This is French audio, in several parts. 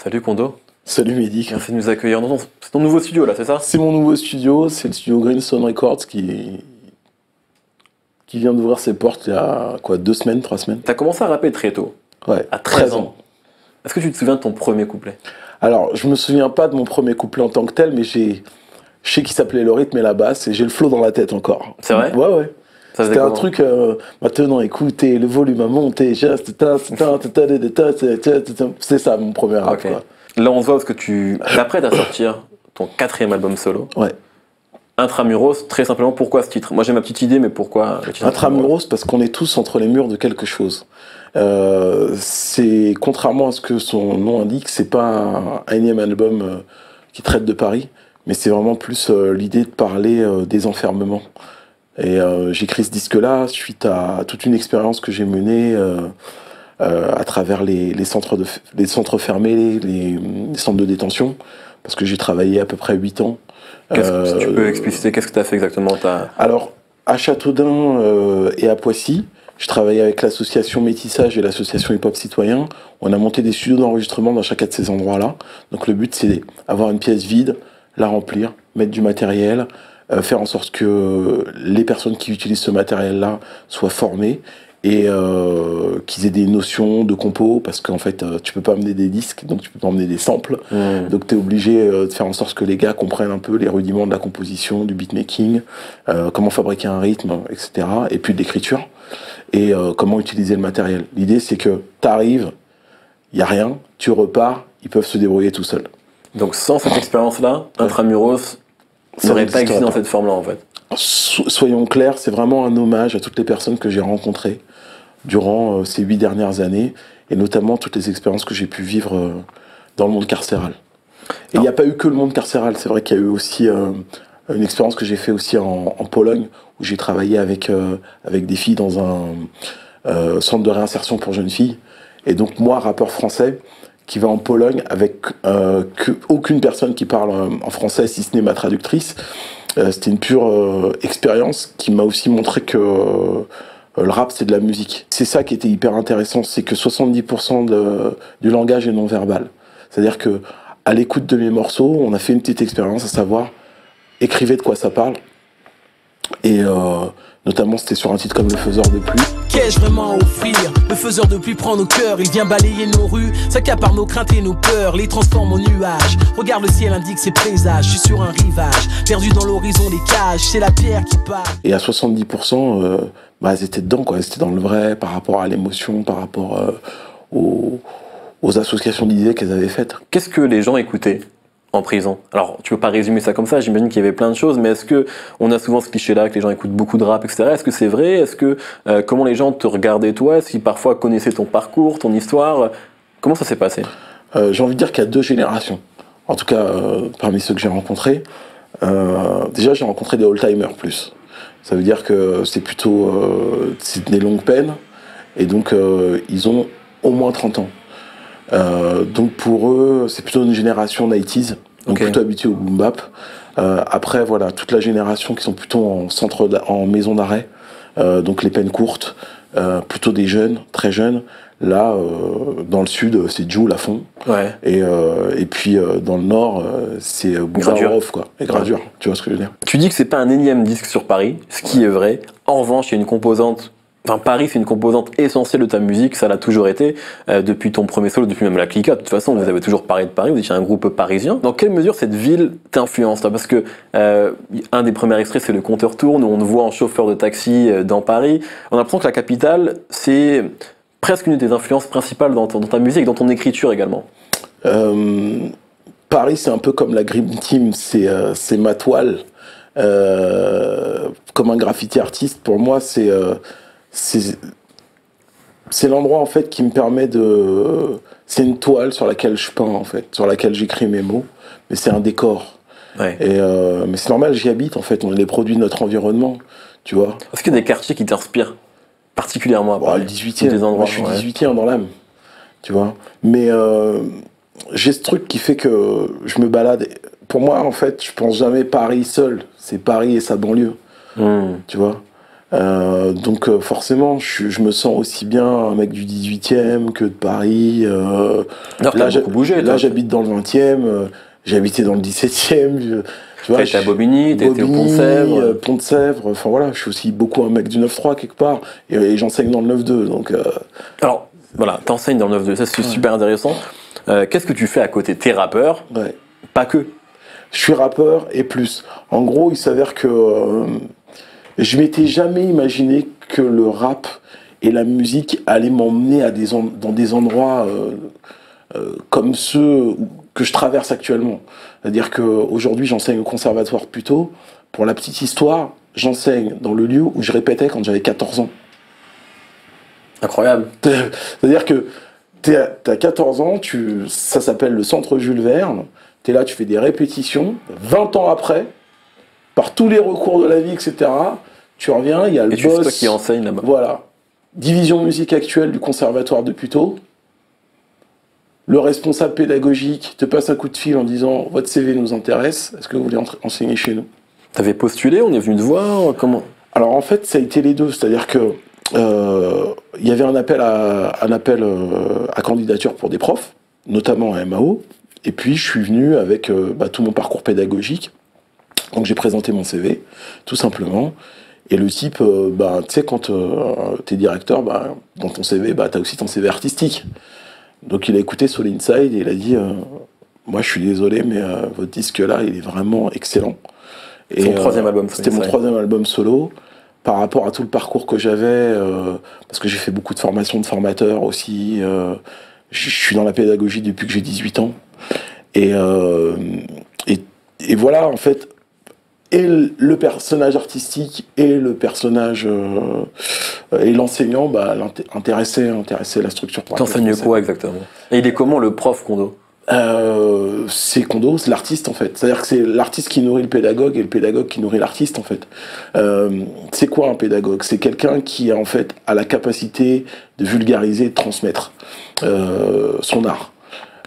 Salut Kondo, Salut Mehdi. merci de nous accueillir dans c'est ton nouveau studio là, c'est ça? C'est mon nouveau studio, c'est le studio Greenstone Records qui vient d'ouvrir ses portes il y a quoi, 2 semaines, 3 semaines. T'as commencé à rapper très tôt, Ouais, à 13 ans. Est-ce que tu te souviens de ton premier couplet? Alors, je me souviens pas de mon premier couplet en tant que tel, mais je sais qu'il s'appelait Le rythme et la basse, et j'ai le flow dans la tête encore. C'est vrai? Ouais, ouais. Ça C'était un comment? truc, maintenant écoutez, le volume a monté, c'est ça mon premier rap, Ok. quoi. Là on se voit parce que tu t'apprêtes à sortir ton 4e album solo. Ouais. Intramuros, très simplement, pourquoi ce titre? Moi j'ai ma petite idée, mais pourquoi le titre Intramuros, parce qu'on est tous entre les murs de quelque chose. C'est contrairement à ce que son nom indique, c'est pas un énième album qui traite de Paris, mais c'est vraiment plus l'idée de parler des enfermements. Et j'écris ce disque-là suite à toute une expérience que j'ai menée à travers les centres fermés, les centres de détention, parce que j'ai travaillé à peu près 8 ans. Tu peux expliciter qu'est-ce que tu as fait exactement? Alors, à Châteaudun et à Poissy, je travaillais avec l'association Métissage et l'association Hip Hop Citoyen. On a monté des studios d'enregistrement dans chacun de ces endroits-là. Donc le but, c'est avoir une pièce vide, la remplir, mettre du matériel, faire en sorte que les personnes qui utilisent ce matériel-là soient formées et qu'ils aient des notions de compo, parce qu'en fait, tu peux pas amener des disques, donc tu peux pas emmener des samples. Donc tu es obligé de faire en sorte que les gars comprennent un peu les rudiments de la composition, du beatmaking, comment fabriquer un rythme, etc. Et puis de l'écriture, et comment utiliser le matériel. L'idée, c'est que tu arrives, il n'y a rien, tu repars, ils peuvent se débrouiller tout seuls. Donc sans cette expérience-là, Intramuros n'aurait pas existé dans cette forme-là en fait. Soyons clairs, c'est vraiment un hommage à toutes les personnes que j'ai rencontrées durant ces 8 dernières années, et notamment toutes les expériences que j'ai pu vivre dans le monde carcéral. Et il n'y a pas eu que le monde carcéral, c'est vrai qu'il y a eu aussi une expérience que j'ai fait aussi en Pologne, où j'ai travaillé avec des filles dans un centre de réinsertion pour jeunes filles. Et donc moi, rappeur français, qui va en Pologne avec aucune personne qui parle en français, si ce n'est ma traductrice, c'était une pure expérience qui m'a aussi montré que le rap, c'est de la musique. C'est ça qui était hyper intéressant, c'est que 70% du langage est non-verbal. C'est-à-dire que à l'écoute de mes morceaux, on a fait une petite expérience, à savoir, écrivez de quoi ça parle. Et notamment, c'était sur un titre comme Le Faiseur de pluie. Qu'ai-je vraiment à offrir? Le faiseur de pluie prend nos cœurs, il vient balayer nos rues, s'accapare nos craintes et nos peurs, les transforme en nuages. Regarde le ciel, indique ses présages, je suis sur un rivage, perdu dans l'horizon des cages, c'est la pierre qui parle. Et à 70%, elles étaient dedans, quoi. Elles étaient dans le vrai, par rapport à l'émotion, par rapport aux associations d'idées qu'elles avaient faites. Qu'est-ce que les gens écoutaient en prison? Alors, tu peux pas résumer ça comme ça, j'imagine qu'il y avait plein de choses, mais est-ce que on a souvent ce cliché-là, que les gens écoutent beaucoup de rap, etc. Est-ce que c'est vrai? Est-ce que, comment les gens te regardaient toi? Est-ce qu'ils parfois connaissaient ton parcours, ton histoire? Comment ça s'est passé? J'ai envie de dire qu'il y a 2 générations. En tout cas, parmi ceux que j'ai rencontrés. Déjà, j'ai rencontré des old-timers plus. Ça veut dire que c'est plutôt c'est des longues peines, et donc ils ont au moins 30 ans. Donc pour eux, c'est plutôt une génération 90s, donc plutôt habitués au boom bap. Après, voilà, toute la génération qui sont plutôt en maison d'arrêt, donc les peines courtes, plutôt des jeunes, très jeunes. Là, dans le sud, c'est Jul à fond. Ouais. Et puis dans le nord, c'est Bouvarov, quoi. Et Gradure, tu vois ce que je veux dire. Tu dis que c'est pas un énième disque sur Paris, ce qui est vrai. En revanche, il y a une composante. Enfin, Paris, c'est une composante essentielle de ta musique, ça l'a toujours été, depuis ton premier solo, depuis même la Clica. De toute façon, vous avez toujours parlé de Paris, vous étiez un groupe parisien. Dans quelle mesure cette ville t'influence, toi? Parce que un des premiers extraits, c'est Le Compteur tourne, où on te voit en chauffeur de taxi dans Paris. On a l'impression que la capitale, c'est presque une des influences principales dans ta musique, dans ton écriture également. Paris, c'est un peu comme la Dream Team, c'est ma toile. Comme un graffiti artiste, pour moi, c'est l'endroit en fait qui me permet de... C'est une toile sur laquelle je peins en fait, sur laquelle j'écris mes mots, mais c'est un décor. Ouais. Mais c'est normal, j'y habite en fait, on est les produits de notre environnement, tu vois. Est-ce qu'il y a des quartiers qui t'inspirent particulièrement à Paris? Le 18e, des endroits, moi, je suis 18e dans l'âme, tu vois. Mais j'ai ce truc qui fait que je me balade. Pour moi, en fait, je pense jamais Paris seul, c'est Paris et sa banlieue, tu vois. Donc forcément, je me sens aussi bien un mec du 18e que de Paris. Là, beaucoup bougé, là j'habite dans le 20e, j'ai habité dans le 17e. Tu vois, t'es à Bobigny, t'es au Pont-de-Sèvres. Pont-de-Sèvres, enfin voilà, je suis aussi beaucoup un mec du 9-3 quelque part, et j'enseigne dans le 9-2. Donc, Alors, voilà, t'enseignes dans le 9-2, ça c'est super intéressant. Qu'est-ce que tu fais à côté? T'es rappeur, pas que. Je suis rappeur et plus. En gros, il s'avère que je m'étais jamais imaginé que le rap et la musique allaient m'emmener dans des endroits comme ceux que je traverse actuellement. C'est-à-dire qu'aujourd'hui, j'enseigne au conservatoire plutôt. Pour la petite histoire, j'enseigne dans le lieu où je répétais quand j'avais 14 ans. Incroyable. C'est-à-dire que t'as 14 ans, ça s'appelle le Centre Jules Verne, t'es là, tu fais des répétitions, 20 ans après, par tous les recours de la vie, etc., tu reviens, il y a le boss... c'est toi qui enseigne là-bas. Voilà. Division musique actuelle du conservatoire de Puteaux. Le responsable pédagogique te passe un coup de fil en disant « Votre CV nous intéresse, est-ce que vous voulez enseigner chez nous ?» T'avais postulé, on est venu te voir, comment? Alors en fait, ça a été les deux, c'est-à-dire que il y avait un appel à candidature pour des profs, notamment à MAO, et puis je suis venu avec tout mon parcours pédagogique. Donc j'ai présenté mon CV, tout simplement, et le type, tu sais, quand t'es directeur, dans ton CV, t'as aussi ton CV artistique. Donc il a écouté Soul Inside et il a dit moi je suis désolé, mais votre disque là, il est vraiment excellent. C'est mon troisième album. C'était mon troisième album solo. Par rapport à tout le parcours que j'avais, parce que j'ai fait beaucoup de formations de formateurs aussi, je suis dans la pédagogie depuis que j'ai 18 ans. Et voilà, en fait, et le personnage artistique et le personnage et l'enseignant intéressaient la structure. T'enseignes quoi exactement? Et il est comment le prof Kondo? C'est Kondo, c'est l'artiste en fait. C'est-à-dire que c'est l'artiste qui nourrit le pédagogue et le pédagogue qui nourrit l'artiste en fait. C'est quoi un pédagogue? C'est quelqu'un qui en fait a la capacité de vulgariser et de transmettre son art.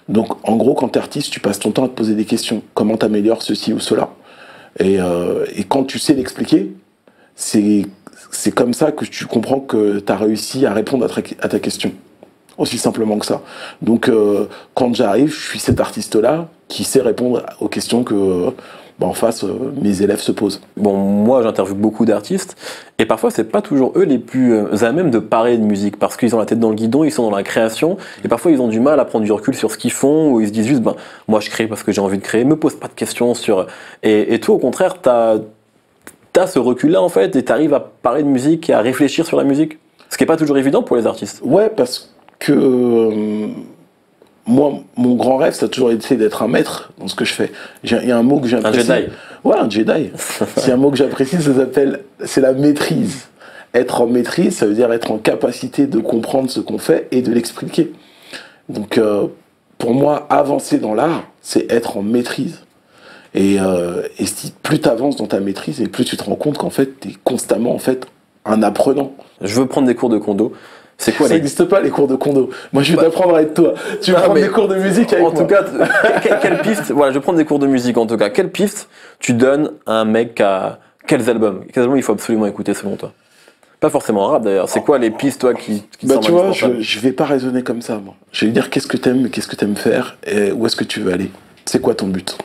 Donc en gros, quand t'es artiste, tu passes ton temps à te poser des questions. Comment t'améliores ceci ou cela? Et quand tu sais l'expliquer, c'est comme ça que tu comprends que t'as réussi à répondre à ta question. Aussi simplement que ça. Donc, quand j'arrive, je suis cet artiste-là qui sait répondre aux questions que, en face, mes élèves se posent. Bon, moi, j'interviewe beaucoup d'artistes, et parfois, c'est pas toujours eux les plus à même de parler de musique, parce qu'ils ont la tête dans le guidon, ils sont dans la création, et parfois, ils ont du mal à prendre du recul sur ce qu'ils font, ou ils se disent juste, moi, je crée parce que j'ai envie de créer, me pose pas de questions sur... Et toi, au contraire, t'as ce recul-là, en fait, et t'arrives à parler de musique et à réfléchir sur la musique. Ce qui est pas toujours évident pour les artistes. Ouais, parce que moi, mon grand rêve, ça a toujours été d'être un maître dans ce que je fais. Il y a un mot que j'apprécie. Un Jedi. Ouais, un Jedi. C'est un mot que j'apprécie, c'est la maîtrise. Être en maîtrise, ça veut dire être en capacité de comprendre ce qu'on fait et de l'expliquer. Donc, pour moi, avancer dans l'art, c'est être en maîtrise. Et plus tu avances dans ta maîtrise, et plus tu te rends compte qu'en fait, tu es constamment en fait, un apprenant. Je veux prendre des cours de Kondo. C'est quoi? Ça n'existe pas les cours de Kondo. Moi je vais t'apprendre à être toi. Tu vas prendre des cours de musique avec moi. En tout cas, quelle piste? Voilà, je vais prendre des cours de musique en tout cas. Quelle piste tu donnes à un mec à quels albums il faut absolument écouter selon toi? Pas forcément en rap d'ailleurs. C'est quoi les pistes toi qui tu vois, je vais pas raisonner comme ça moi. Je vais lui dire qu'est-ce que t'aimes faire et où est-ce que tu veux aller. C'est quoi ton but?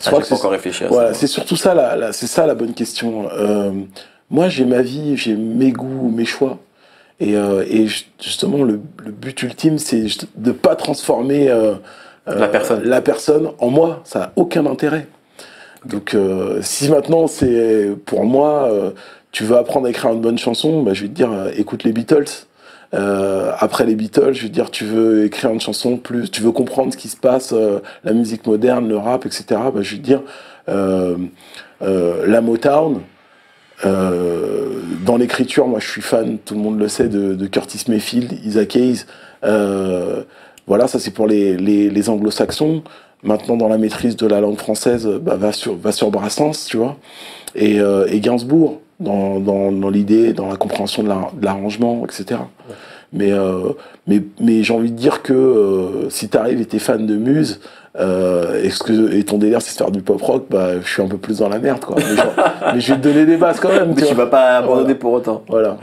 J'ai pas encore réfléchi à ça. Voilà, c'est surtout ça c'est ça la bonne question. Moi j'ai ma vie, j'ai mes goûts, mes choix. Et justement, le but ultime, c'est de ne pas transformer la personne en moi. Ça n'a aucun intérêt. Donc, si maintenant, c'est pour moi, tu veux apprendre à écrire une bonne chanson, je vais te dire, écoute les Beatles. Après les Beatles, je vais te dire, tu veux écrire une chanson tu veux comprendre ce qui se passe, la musique moderne, le rap, etc. Je vais te dire, la Motown. Dans l'écriture, moi je suis fan, tout le monde le sait, de Curtis Mayfield, Isaac Hayes. Voilà, ça c'est pour les anglo-saxons. Maintenant, dans la maîtrise de la langue française, va sur Brassens, tu vois. Et Gainsbourg, dans l'idée, dans la compréhension de l'arrangement, etc. Mais j'ai envie de dire que si t'arrives et t'es fan de Muse, et ton délire c'est de faire du pop rock, bah je suis un peu plus dans la merde quoi. Mais je vais te donner des bases quand même. Mais tu vas pas abandonner pour autant. Voilà.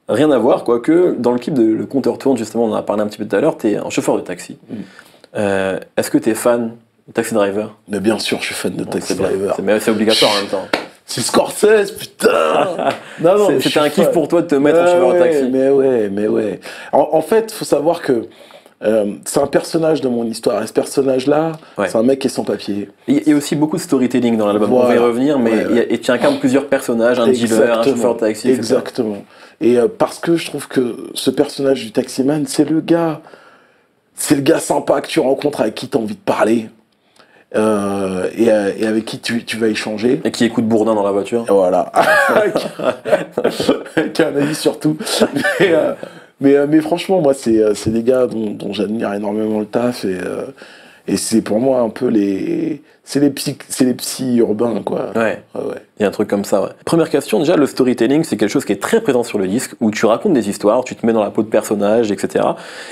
Rien à voir, quoique dans le clip de Le Compteur Tourne, justement, on en a parlé un petit peu tout à l'heure, t'es un chauffeur de taxi. Est-ce que t'es fan de Taxi Driver? Mais bien sûr, je suis fan de Taxi Driver. C'est obligatoire en même temps. C'est Scorsese, putain. Non, c'était un kiff pour toi de te mettre en chauffeur de taxi. Mais ouais. En fait, faut savoir que c'est un personnage de mon histoire. Et ce personnage-là, c'est un mec qui est sans papier. Il y a aussi beaucoup de storytelling dans l'album. On va y revenir, mais tu incarnes plusieurs personnages, un dealer, un chauffeur de taxi. Exactement. Et parce que je trouve que ce personnage du taximan, c'est le gars sympa que tu rencontres, avec qui tu as envie de parler. Et avec qui tu vas échanger. Et qui écoute Bourdin dans la voiture. Voilà. Qui a un avis sur tout. Mais franchement, moi, c'est des gars dont j'admire énormément le taf. Et c'est pour moi un peu les psys urbains, quoi. Ouais. Il y a un truc comme ça, ouais. Première question, déjà, le storytelling, c'est quelque chose qui est très présent sur le disque, où tu racontes des histoires, tu te mets dans la peau de personnages, etc.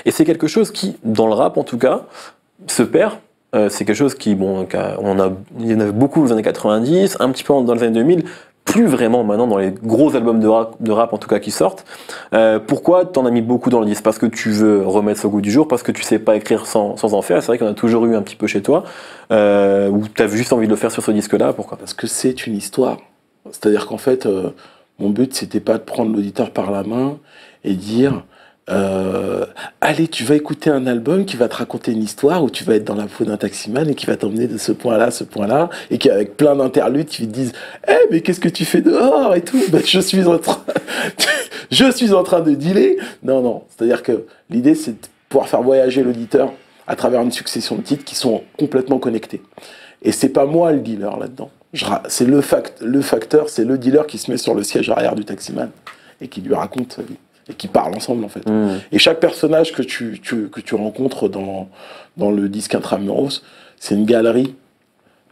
Et c'est quelque chose qui, dans le rap en tout cas, se perd. C'est quelque chose qui, il y en avait beaucoup dans les années 90, un petit peu dans les années 2000, plus vraiment maintenant dans les gros albums de rap en tout cas qui sortent. Pourquoi t'en as mis beaucoup dans le disque? Parce que tu veux remettre ça au goût du jour, parce que tu sais pas écrire sans en faire. C'est vrai qu'on a toujours eu un petit peu chez toi, ou t'as juste envie de le faire sur ce disque-là. Pourquoi? Parce que c'est une histoire. C'est-à-dire qu'en fait, mon but c'était pas de prendre l'auditeur par la main et dire allez, tu vas écouter un album qui va te raconter une histoire où tu vas être dans la peau d'un taximan et qui va t'emmener de ce point-là à ce point-là, et qui avec plein d'interludes qui te disent mais qu'est-ce que tu fais dehors et tout. Je suis en train de dealer. Non, c'est-à-dire que l'idée c'est de pouvoir faire voyager l'auditeur à travers une succession de titres qui sont complètement connectés. Et c'est pas moi le dealer là-dedans. C'est le facteur, c'est le dealer qui se met sur le siège arrière du taximan et qui lui raconte sa vie. Et qui parlent ensemble en fait. Et chaque personnage que tu rencontres dans le disque Intramuros, c'est une galerie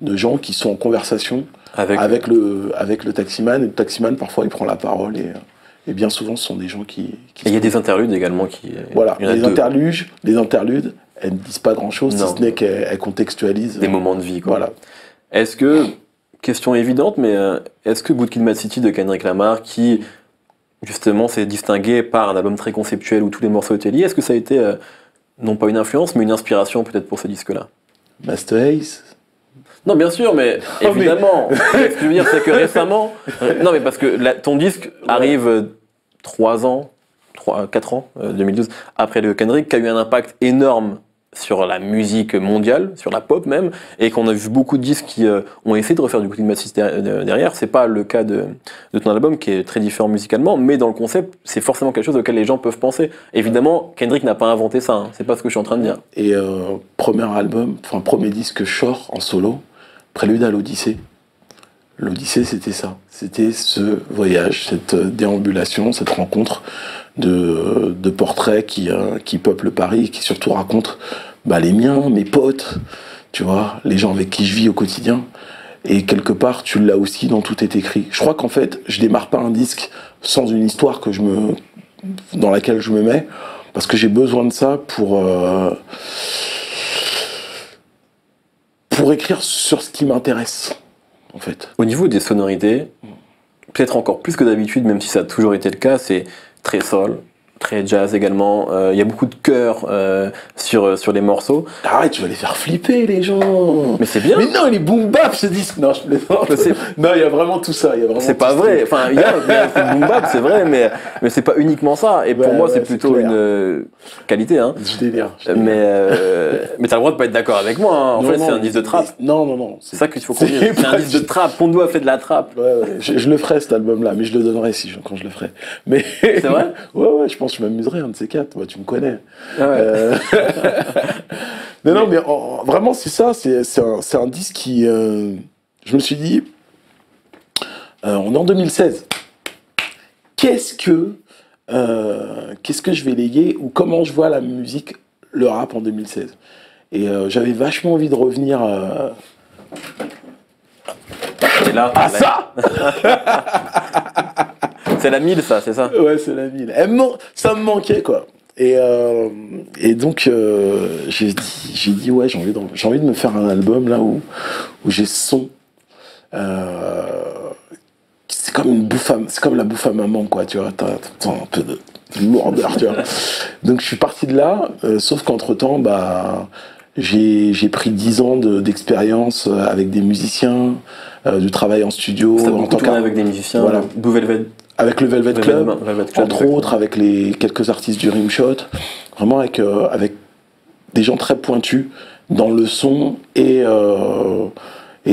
de gens qui sont en conversation avec le taximan. Et le taximan parfois il prend la parole et bien souvent ce sont des gens qui et il y a des interludes également qui... Voilà, les interludes, elles ne disent pas grand-chose, si ce n'est qu'elles contextualisent... Des moments de vie, quoi. Voilà. Est-ce que, question évidente, mais est-ce que Good Kid, Mad City de Kendrick Lamar, qui... justement, c'est distingué par un album très conceptuel où tous les morceaux étaient liés. Est-ce que ça a été, non pas une influence, mais une inspiration peut-être pour ce disque-là? Master Ace? Non, bien sûr, mais évidemment. Ce que je veux dire, c'est que récemment... Non, mais parce que ton disque arrive 4 ans, 2012, après le Kendrick, qui a eu un impact énorme sur la musique mondiale, sur la pop même, et qu'on a vu beaucoup de disques qui ont essayé de refaire du Good Kid, Mad City derrière. C'est pas le cas de ton album qui est très différent musicalement, mais dans le concept, c'est forcément quelque chose auquel les gens peuvent penser. Évidemment, Kendrick n'a pas inventé ça, hein. C'est pas ce que je suis en train de dire. Et premier disque que je sors en solo, Prélude à l'Odyssée. L'Odyssée, c'était ça. C'était ce voyage, cette déambulation, cette rencontre de portraits qui peuplent Paris, qui surtout racontent les miens, mes potes, tu vois, les gens avec qui je vis au quotidien. Et quelque part, tu l'as aussi dans Tout est écrit. Je crois qu'en fait, je démarre pas un disque sans une histoire dans laquelle je me mets, parce que j'ai besoin de ça pour écrire sur ce qui m'intéresse, en fait. Au niveau des sonorités, peut-être encore plus que d'habitude, même si ça a toujours été le cas, c'est très soul, très jazz également. Il y a beaucoup de chœurs sur les morceaux. Arrête, tu vas les faire flipper, les gens. Mais c'est bien. Mais non, il est boom bap ce disque. Non, je plaisante. Non, il y a vraiment tout ça. C'est pas vrai. Enfin, il y a boom bap, c'est vrai, mais c'est pas uniquement ça. Et pour moi, c'est plutôt une qualité. Hein. Je délire. Mais t'as le droit de pas être d'accord avec moi. Hein. En fait, c'est un disque de trap. Non. C'est ça qu'il faut qu'on dise. C'est un disque de trap. Pondo a fait de la trap. Ouais. Je le ferai cet album-là, mais je le donnerai quand je le ferai. Mais c'est vrai. Ouais, je pense que je m'amuserai un de ces quatre. Moi, tu me connais. Ah ouais. Non, mais vraiment, c'est ça. C'est un disque qui. Je me suis dit, on est en 2016. Qu'est-ce que je vais léguer, ou comment je vois la musique, le rap en 2016. Et j'avais vachement envie de revenir. Et là, ça. C'est la 1000, ça, c'est ça? Ouais, c'est la 1000. Ça me manquait, quoi. Et donc, j'ai dit, ouais, j'ai envie de me faire un album, là, où j'ai ce son. C'est comme la bouffe à maman, quoi, tu vois. T'as un peu de lourdeur, tu vois. Donc, je suis parti de là, sauf qu'entre-temps, bah, j'ai pris 10 ans d'expérience avec des musiciens, de travail en studio. T'as beaucoup tourné avec des musiciens, voilà. Blue Velvet. Avec le Velvet Club, entre exactement. autres, avec quelques artistes du Rimshot, vraiment avec des gens très pointus dans le son et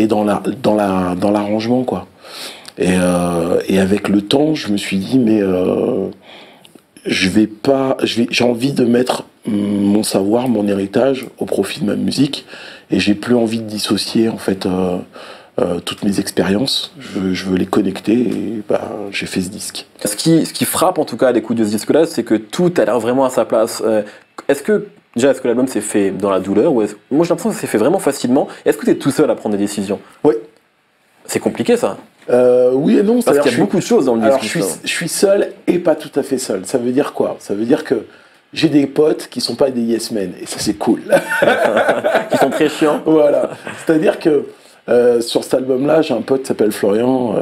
dans l'arrangement, quoi. Et avec le temps, je me suis dit, mais j'ai envie de mettre mon savoir, mon héritage au profit de ma musique, et j'ai plus envie de dissocier, en fait, toutes mes expériences. Je veux les connecter, et bah, j'ai fait ce disque. Ce qui frappe, en tout cas, à l'écoute de ce disque-là, c'est que tout a l'air vraiment à sa place. Est-ce que l'album s'est fait dans la douleur, ou moi, j'ai l'impression que ça s'est fait vraiment facilement. Est-ce que tu es tout seul à prendre des décisions? Oui. C'est compliqué, ça. Oui et non. Parce qu'il y a beaucoup de choses dans le disque. Alors, je suis seul et pas tout à fait seul. Ça veut dire quoi? Ça veut dire que j'ai des potes qui sont pas des yes men, et ça, c'est cool. Qui sont très chiants. Voilà. C'est-à-dire que sur cet album-là, j'ai un pote qui s'appelle Florian,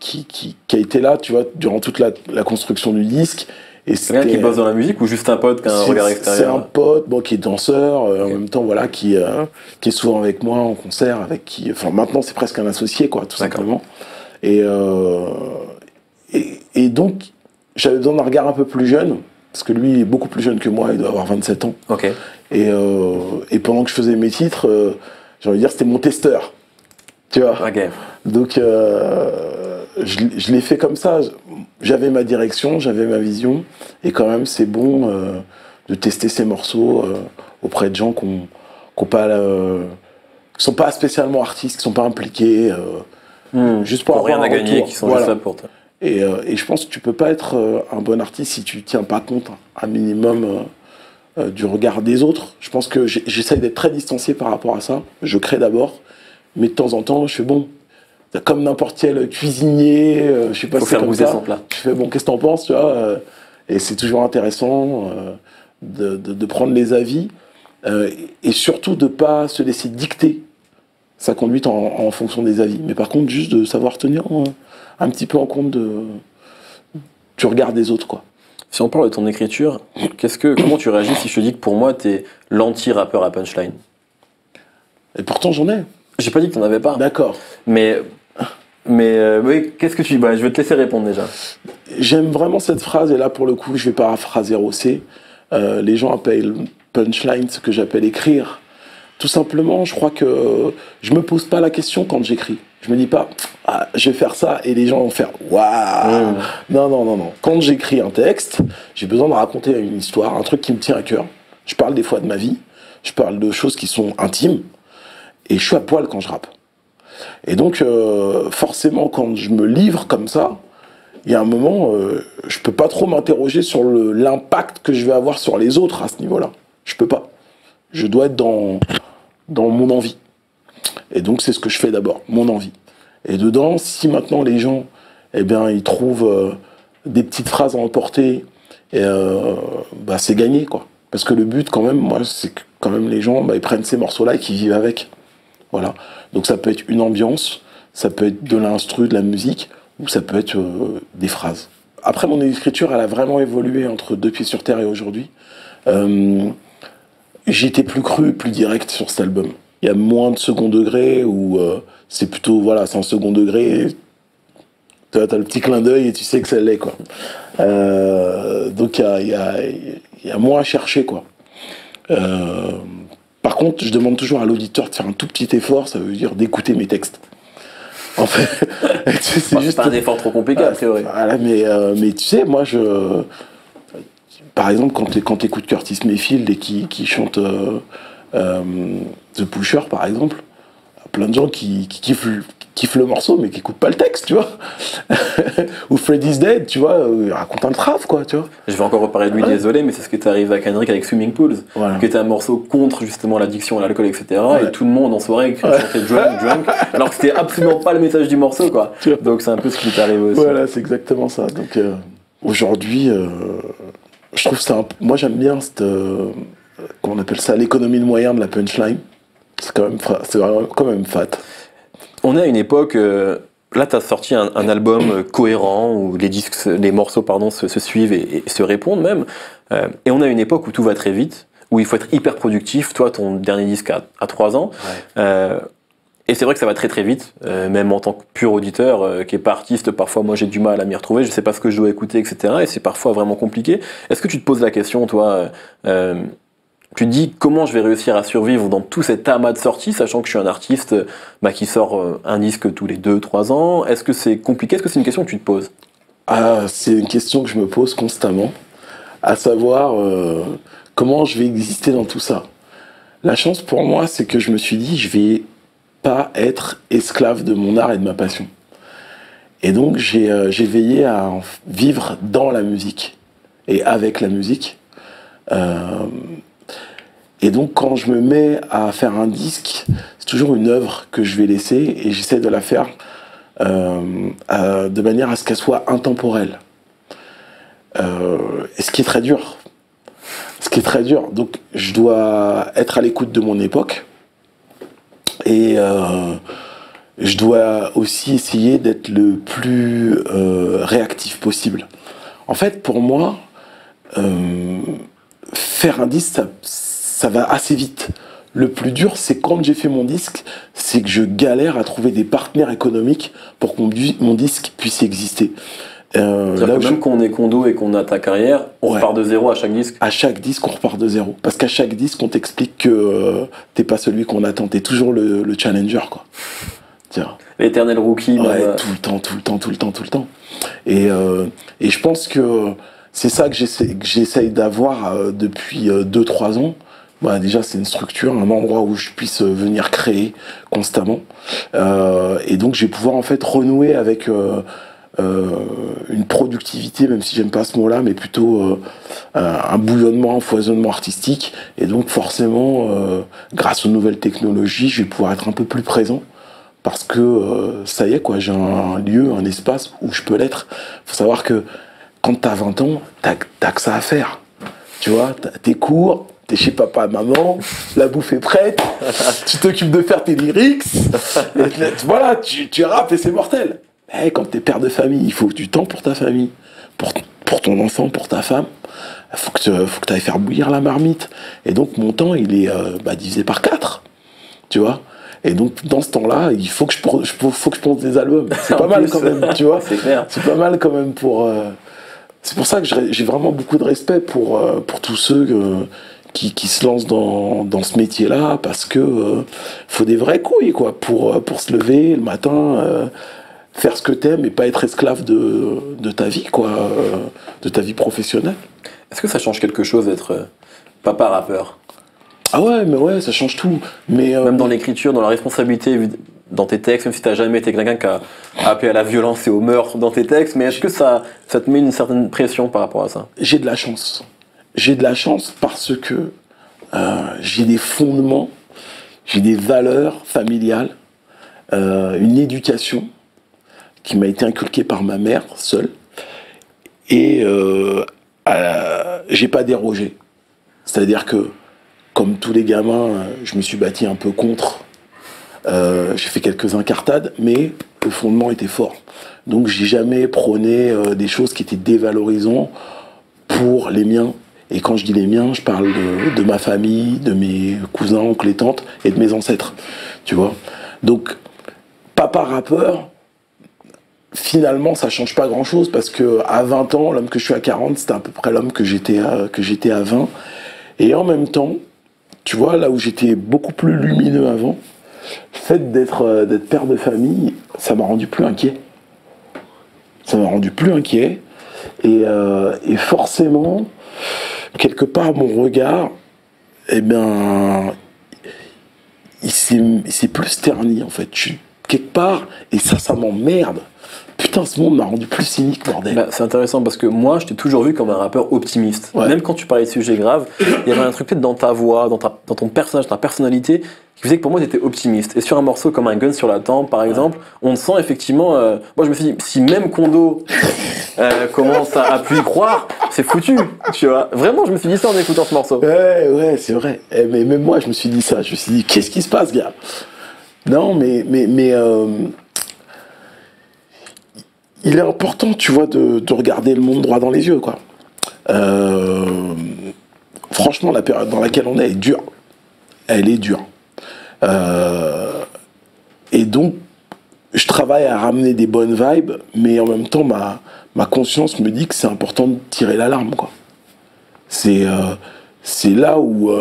qui a été là, tu vois, durant toute la construction du disque. C'est quelqu'un qui bosse dans la musique, ou juste un pote qui a un regard extérieur? C'est un pote, qui est danseur, en même temps, voilà, qui est souvent avec moi en concert, enfin, maintenant, c'est presque un associé, quoi, tout simplement. Et donc, j'avais besoin d'un regard un peu plus jeune, parce que lui est beaucoup plus jeune que moi, il doit avoir 27 ans. Ok. Et pendant que je faisais mes titres, j'ai envie de dire, c'était mon testeur. Tu vois. Ok. Donc, je l'ai fait comme ça. J'avais ma direction, j'avais ma vision. Et quand même, c'est bon de tester ces morceaux auprès de gens qui sont pas spécialement artistes, qui sont pas impliqués. Juste pour rien à gagner, qui sont juste là pour toi. Et je pense que tu peux pas être un bon artiste si tu tiens pas compte un minimum du regard des autres. Je pense que j'essaye d'être très distancié par rapport à ça. Je crée d'abord, mais de temps en temps, je fais bon. Comme n'importe quel cuisinier, je sais pas si c'est comme ça. Je fais bon, qu'est-ce que t'en penses, tu vois et c'est toujours intéressant de prendre les avis et surtout de pas se laisser dicter sa conduite en fonction des avis. Mais par contre, juste de savoir tenir un petit peu en compte du regard des autres, quoi. Si on parle de ton écriture, comment tu réagis si je te dis que pour moi, t'es l'anti-rappeur à punchline? Et pourtant, j'en ai. J'ai pas dit que t'en avais pas. D'accord. Mais oui, qu'est-ce que tu dis? Je vais te laisser répondre déjà. J'aime vraiment cette phrase, et là, pour le coup, je vais paraphraser Rossé. Les gens appellent punchline ce que j'appelle écrire. Tout simplement, je crois que je me pose pas la question quand j'écris. Je me dis pas, je vais faire ça et les gens vont faire waouh. Non. Quand j'écris un texte, j'ai besoin de raconter une histoire, un truc qui me tient à cœur. Je parle des fois de ma vie, je parle de choses qui sont intimes, et je suis à poil quand je rappe. Et donc, forcément, quand je me livre comme ça, il y a un moment, je peux pas trop m'interroger sur l'impact que je vais avoir sur les autres à ce niveau-là. Je peux pas. Je dois être dans mon envie. Et donc, c'est ce que je fais d'abord, mon envie. Et dedans, si maintenant les gens, ils trouvent des petites phrases à emporter, c'est gagné, quoi. Parce que le but, quand même, moi, c'est que quand même les gens, ils prennent ces morceaux-là et qu'ils vivent avec. Voilà. Donc, ça peut être une ambiance, ça peut être de l'instru, de la musique, ou ça peut être des phrases. Après, mon écriture, elle a vraiment évolué entre Deux Pieds sur Terre et aujourd'hui. J'ai été plus cru, plus direct sur cet album. Il y a moins de second degré, où c'est plutôt, c'est un second degré, t'as le petit clin d'œil et tu sais que ça l'est, quoi. Donc il y a moins à chercher, quoi. Par contre, je demande toujours à l'auditeur de faire un tout petit effort, ça veut dire d'écouter mes textes. En fait, c'est juste pas un effort trop compliqué, a priori. Voilà, mais tu sais, moi, par exemple, quand t'écoutes Curtis Mayfield et qui chante The Pusher, par exemple, plein de gens qui kiffent kiffe le morceau, mais qui écoute pas le texte, tu vois. Ou Freddy's Dead, tu vois, il raconte un trave, quoi, tu vois. Je vais encore reparler de lui, désolé, mais c'est ce qui est arrivé à Kendrick avec Swimming Pools, qui était un morceau contre justement l'addiction à l'alcool, etc. Et tout le monde en soirée chantait drunk, alors que c'était absolument pas le message du morceau, quoi. Donc c'est un peu ce qui est arrivé aussi. Voilà, c'est exactement ça. Donc aujourd'hui, je trouve ça. Moi, j'aime bien cette. Comment on appelle ça, l'économie de moyens de la punchline. C'est quand même fat. On est à une époque. Là, tu as sorti un album cohérent où les morceaux se suivent et se répondent même. Et on a une époque où tout va très vite, où il faut être hyper productif. Toi, ton dernier disque a 3 ans. Et c'est vrai que ça va très très vite, même en tant que pur auditeur, qui est pas artiste, parfois moi j'ai du mal à m'y retrouver, je sais pas ce que je dois écouter, etc. Et c'est parfois vraiment compliqué. Est-ce que tu te poses la question, toi, tu te dis comment je vais réussir à survivre dans tout cet amas de sorties, sachant que je suis un artiste qui sort un disque tous les 2-3 ans. Est-ce que c'est compliqué? Est-ce que c'est une question que tu te poses? C'est une question que je me pose constamment, à savoir comment je vais exister dans tout ça. La chance pour moi, c'est que je me suis dit, je vais pas être esclave de mon art et de ma passion. Et donc j'ai veillé à vivre dans la musique et avec la musique. Et donc quand je me mets à faire un disque, c'est toujours une œuvre que je vais laisser et j'essaie de la faire de manière à ce qu'elle soit intemporelle. Et ce qui est très dur. Donc je dois être à l'écoute de mon époque. Et je dois aussi essayer d'être le plus réactif possible. En fait, pour moi, faire un disque, ça va assez vite. Le plus dur, c'est quand j'ai fait mon disque, c'est que je galère à trouver des partenaires économiques pour que mon disque puisse exister. Même quand on est condo et qu'on a ta carrière, on repart de zéro à chaque disque. À chaque disque, on repart de zéro. Parce qu'à chaque disque, on t'explique que t'es pas celui qu'on attend. T'es toujours le challenger, quoi. Tiens. L'éternel rookie. Ouais, tout le temps. Et je pense que c'est ça que j'essaye d'avoir depuis 2-3 ans. Bah, déjà, c'est une structure, un endroit où je puisse venir créer constamment. Et donc, je vais pouvoir en fait renouer avec une productivité, même si j'aime pas ce mot-là, mais plutôt un bouillonnement, un foisonnement artistique. Et donc forcément, grâce aux nouvelles technologies, je vais pouvoir être un peu plus présent. Parce que ça y est, quoi, j'ai un lieu, un espace où je peux l'être. Faut savoir que quand t'as 20 ans, t'as que ça à faire. Tu vois, tes cours, t'es chez papa et maman, la bouffe est prête, tu t'occupes de faire tes lyrics, et voilà, tu rappes et c'est mortel. Mais quand t'es père de famille, il faut du temps pour ta famille, pour ton enfant, pour ta femme. Il faut que t'ailles faire bouillir la marmite. Et donc mon temps, il est divisé par 4, tu vois. Et donc dans ce temps-là, il faut que je ponce des albums. C'est pas mal quand même, tu vois. C'est clair. C'est pas mal quand même pour... C'est pour ça que j'ai vraiment beaucoup de respect pour tous ceux qui se lancent dans ce métier-là, parce que faut des vraies couilles, quoi, pour se lever le matin, faire ce que t'aimes et pas être esclave de ta vie, quoi, de ta vie professionnelle. Est-ce que ça change quelque chose d'être papa rappeur? Ah ouais, mais ouais, ça change tout. Mais même dans l'écriture, dans la responsabilité, dans tes textes, même si t'as jamais été quelqu'un qui a appelé à la violence et au meurtre dans tes textes, mais est-ce que ça te met une certaine pression par rapport à ça? J'ai de la chance. J'ai de la chance parce que j'ai des fondements, j'ai des valeurs familiales, une éducation qui m'a été inculquée par ma mère seule, et j'ai pas dérogé. C'est-à-dire que, comme tous les gamins, je me suis bâti un peu contre. J'ai fait quelques incartades, mais le fondement était fort. Donc j'ai jamais prôné des choses qui étaient dévalorisantes pour les miens. Et quand je dis les miens, je parle de ma famille, de mes cousins, oncles et tantes, et de mes ancêtres. Tu vois. Donc, papa rappeur, finalement, ça change pas grand-chose, parce que à 20 ans, l'homme que je suis à 40, c'était à peu près l'homme que j'étais à 20. Et en même temps, tu vois, là où j'étais beaucoup plus lumineux avant, le fait d'être père de famille, ça m'a rendu plus inquiet. Et forcément, quelque part, mon regard, eh bien, il s'est plus terni, en fait. quelque part, et ça m'emmerde. Putain, ce monde m'a rendu plus cynique, bordel. Bah, c'est intéressant parce que moi, je t'ai toujours vu comme un rappeur optimiste. Ouais. Même quand tu parlais de sujets graves, il y avait un truc peut-être dans ta voix, dans ton personnage, ta personnalité, qui faisait que pour moi, tu étais optimiste. Et sur un morceau comme Un gun sur la tempe, par exemple, on te sent effectivement... moi, je me suis dit, si même Kondo commence à plus y croire, c'est foutu, tu vois. Vraiment, je me suis dit ça en écoutant ce morceau. Ouais, c'est vrai. Mais même moi, je me suis dit ça. Je me suis dit, qu'est-ce qui se passe, gars? Non, mais il est important, tu vois, de regarder le monde droit dans les yeux, quoi. Franchement, la période dans laquelle on est dure. Elle est dure. Et donc, je travaille à ramener des bonnes vibes, mais en même temps, ma conscience me dit que c'est important de tirer l'alarme, quoi. C'est là où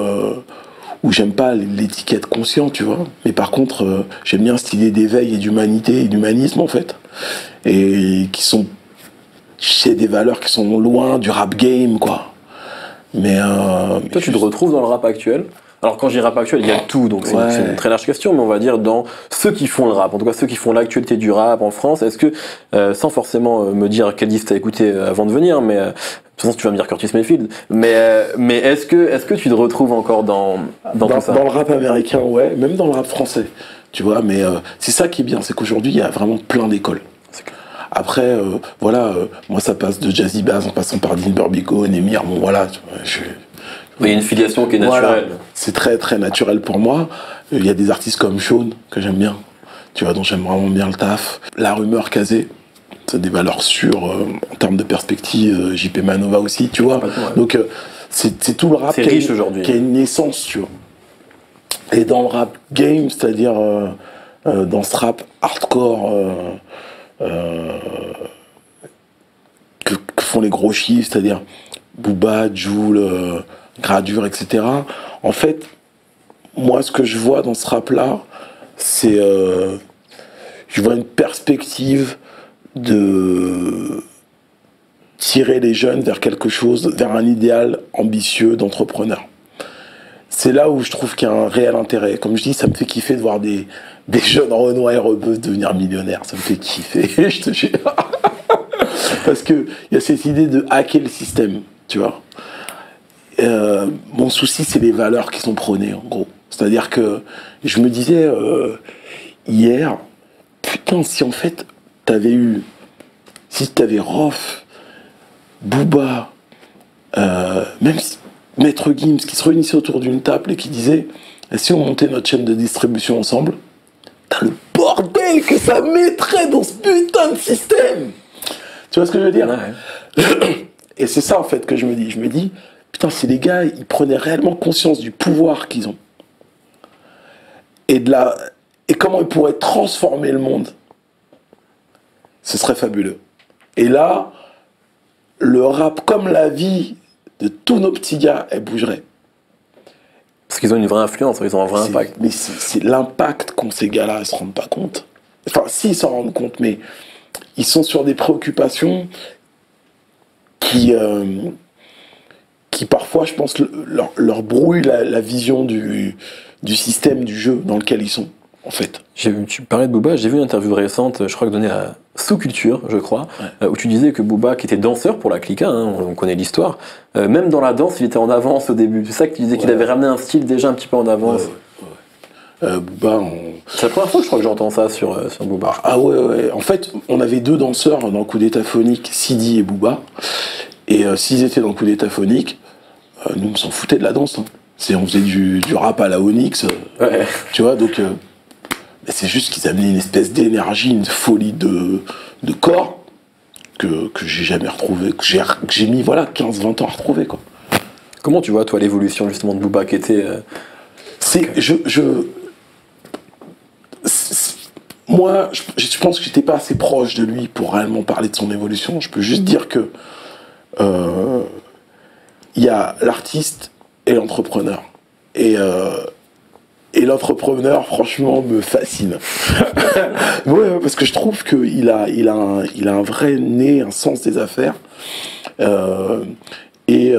j'aime pas l'étiquette conscient, tu vois. Mais par contre, j'aime bien cette idée d'éveil et d'humanité et d'humanisme, en fait. Et qui sont... C'est des valeurs qui sont loin du rap game, quoi. Mais toi, tu te retrouves dans le rap actuel? Alors quand je dis rap actuel, il y a tout, donc c'est une très large question, mais on va dire dans ceux qui font le rap, en tout cas ceux qui font l'actualité du rap en France, est-ce que, sans forcément me dire quel disque t'as écouté avant de venir, mais de toute façon tu vas me dire Curtis Mayfield, mais est-ce que tu te retrouves encore dans tout ça? Dans le rap américain, ouais, même dans le rap français, tu vois, mais c'est ça qui est bien, c'est qu'aujourd'hui il y a vraiment plein d'écoles. Après, moi ça passe de Jazzy Bass en passant par Dean Burbigo, Némir, bon voilà, Il y a une filiation qui est naturelle. Voilà, c'est très très naturel pour moi. Il y a des artistes comme Sean que j'aime bien, tu vois, dont j'aime vraiment bien le taf. La Rumeur Kazé, c'est des valeurs sûres en termes de perspective. JP Manova aussi, tu vois. Ouais. Donc c'est tout le rap qui riche aujourd'hui, qui a une essence, tu vois. Et dans le rap game, c'est-à-dire dans ce rap hardcore que font les gros chiffres, c'est-à-dire Booba, Jul, Gradure, etc. En fait, moi, ce que je vois dans ce rap-là, c'est... je vois une perspective de tirer les jeunes vers quelque chose, vers un idéal ambitieux d'entrepreneur. C'est là où je trouve qu'il y a un réel intérêt. Comme je dis, ça me fait kiffer de voir des jeunes Renoir et Rebeuss devenir millionnaires. Ça me fait kiffer, je te jure. Parce qu'il y a cette idée de hacker le système, tu vois. Mon souci, c'est les valeurs qui sont prônées, en gros. C'est-à-dire que je me disais hier, putain, si en fait, si t'avais Rof, Booba, même Maître Gims, qui se réunissaient autour d'une table et qui disaient, si on montait notre chaîne de distribution ensemble, t'as le bordel que ça mettrait dans ce putain de système. Tu vois ce que je veux dire? Ouais. Et c'est ça, en fait, que je me dis. Je me dis, putain, si les gars, ils prenaient réellement conscience du pouvoir qu'ils ont et comment ils pourraient transformer le monde, ce serait fabuleux. Et là, le rap, comme la vie de tous nos petits gars, elle bougerait. Parce qu'ils ont une vraie influence, ils ont un vrai impact. Mais c'est l'impact qu'ont ces gars-là, ils se rendent pas compte. Enfin, si, ils s'en rendent compte, mais ils sont sur des préoccupations qui parfois, je pense, leur brouillent la vision du système, du jeu dans lequel ils sont, en fait. Tu parlais de Booba, j'ai vu une interview récente, je crois que donnée à Sous-Culture, je crois, où tu disais que Booba, qui était danseur pour la Clica, hein, on connaît l'histoire, même dans la danse, il était en avance au début. C'est ça que tu disais, qu'il avait ramené un style déjà un petit peu en avance. Booba, c'est la première fois que je crois que j'entends ça sur Booba. Ah ouais. En fait, on avait deux danseurs dans le coup d'état phonique, Sidi et Booba. Et s'ils étaient dans le coup d'état phonique, nous, on s'en foutait de la danse. Hein. On faisait du rap à la Onyx. Tu vois, donc... c'est juste qu'ils amenaient une espèce d'énergie, une folie de corps que j'ai jamais retrouvé, que j'ai mis 15-20 ans à retrouver, quoi. Comment tu vois, toi, l'évolution justement de Booba qui était... Moi, je pense que j'étais pas assez proche de lui pour réellement parler de son évolution. Je peux juste dire que il y a l'artiste et l'entrepreneur. Et l'entrepreneur, franchement, me fascine. Ouais, parce que je trouve qu'il a un vrai nez, un sens des affaires. Et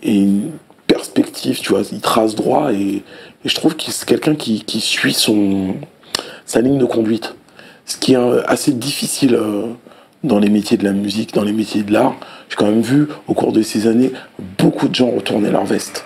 une perspective, tu vois, il trace droit. Et je trouve que c'est quelqu'un qui suit sa ligne de conduite. Ce qui est assez difficile dans les métiers de la musique, dans les métiers de l'art. J'ai quand même vu, au cours de ces années, beaucoup de gens retourner leur veste.